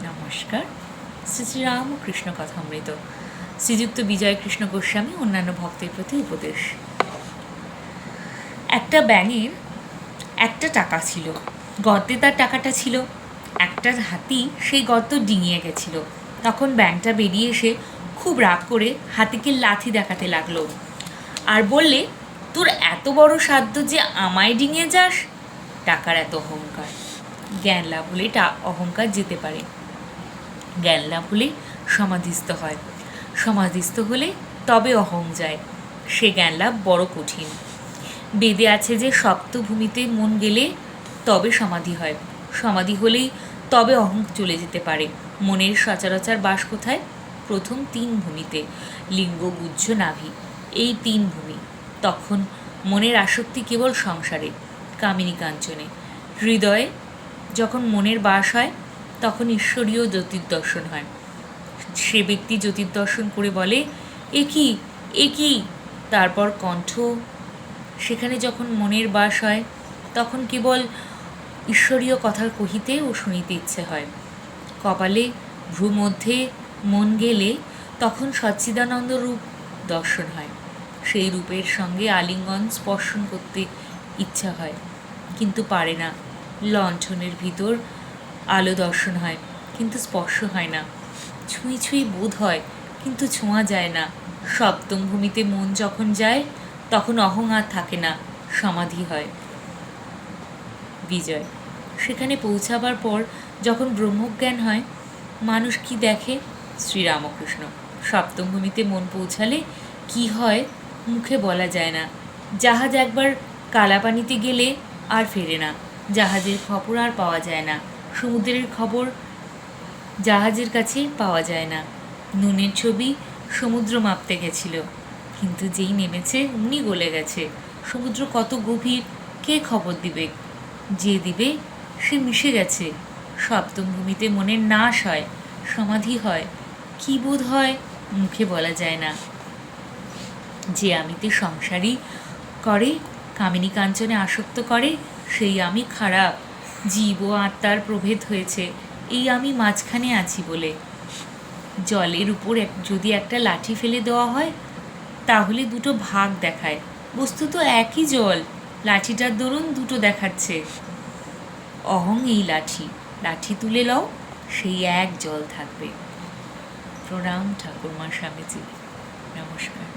নমস্কার। শ্রী শ্রী রামকৃষ্ণ কথামৃত, শ্রীযুক্ত বিজয় কৃষ্ণ গোস্বামী অন্যান্য ভক্তের প্রতি উপদেশ। একটা ব্যাঙের একটা টাকা ছিল, গর্তে তার টাকাটা ছিল। একটা হাতি সেই গর্ত ডিঙিয়ে গেছিল। তখন ব্যাঙটা বেরিয়ে এসে খুব রাগ করে হাতিকে লাথি দেখাতে লাগলো আর বললে, তোর এত বড় সাধ্য যে আমায় ডিঙিয়ে যাস? টাকার এত অহংকার। জ্ঞান লাভ হলে অহংকার যেতে পারে। জ্ঞান লাভ হলে সমাধিস্থ হয়। সমাধিস্থ হলে তবে অহং যায়। সে জ্ঞান লাভ বড় কঠিন। বেদে আছে যে শক্ত ভূমিতে মন গেলে তবে সমাধি হয়। সমাধি হলেই তবে অহং চলে যেতে পারে। মনের সচরাচর বাস কোথায়? প্রথম 3 ভূমিতে, লিঙ্গ, গুহ্য, নাভি, এই 3 ভূমি। তখন মনের আসক্তি কেবল সংসারে, কামিনী কাঞ্চনে। হৃদয়ে যখন মনের বাস হয় তখন ঈশ্বরীয় জ্যোতির্দর্শন হয়। সে ব্যক্তি জ্যোতির্দর্শন করে বলে, এ কি? তারপর কণ্ঠ। সেখানে যখন মনের বাস হয় তখন কেবল ঈশ্বরীয় কথা কহিতে ও শুনিতে ইচ্ছে হয়। কপালে ভ্রূমধ্যে মন গেলে তখন সচ্চিদানন্দ রূপ দর্শন হয়। সেই রূপের সঙ্গে আলিঙ্গন স্পর্শন করতে ইচ্ছা হয়, কিন্তু পারে না। লণ্ঠনের ভিতর আলো দর্শন হয়, কিন্তু স্পর্শ হয় না। ছুঁই বোধ হয়, কিন্তু ছোঁয়া যায় না। সপ্তম ভূমিতে মন যখন যায় তখন অহং আর থাকে না, সমাধি হয়। বিজয়। সেখানে পৌঁছাবার পর যখন ব্রহ্মজ্ঞান হয়, মানুষ কি দেখে? শ্রীরামকৃষ্ণ। সপ্তম ভূমিতে মন পৌঁছালে কি হয় মুখে বলা যায় না। জাহাজ একবার কালাপানিতে গেলে আর ফেরে না। জাহাজের খবর আর পাওয়া যায় না। সমুদ্রের খবর জাহাজের কাছে পাওয়া যায় না। নুনের ছবি সমুদ্র মাপতে গেছিল, কিন্তু যেই নেমেছে অমনি গলে গেছে। সমুদ্র কত গভীর কে খবর দিবে? যে দিবে সে মিশে গেছে। সপ্তম ভূমিতে মনের নাশ হয়, সমাধি হয়। কি বোধ হয় মুখে বলা যায় না। যে আমিতে সংসারী করে, কামিনী কাঞ্চনে আসক্ত করে, সেই আমি খারাপ। জীব ও আত্মার প্রভেদ হয়েছে এই আমি মাঝখানে আছি বলে। জলের উপর যদি একটা লাঠি ফেলে দেওয়া হয় তাহলে দুটো ভাগ দেখায়, বস্তুত একই জল, লাঠিটার দরুন দুটো দেখাচ্ছে। অহং এই লাঠি তুলে লও, সেই এক জল থাকবে। প্রণাম ঠাকুরমা স্বামীজি। নমস্কার।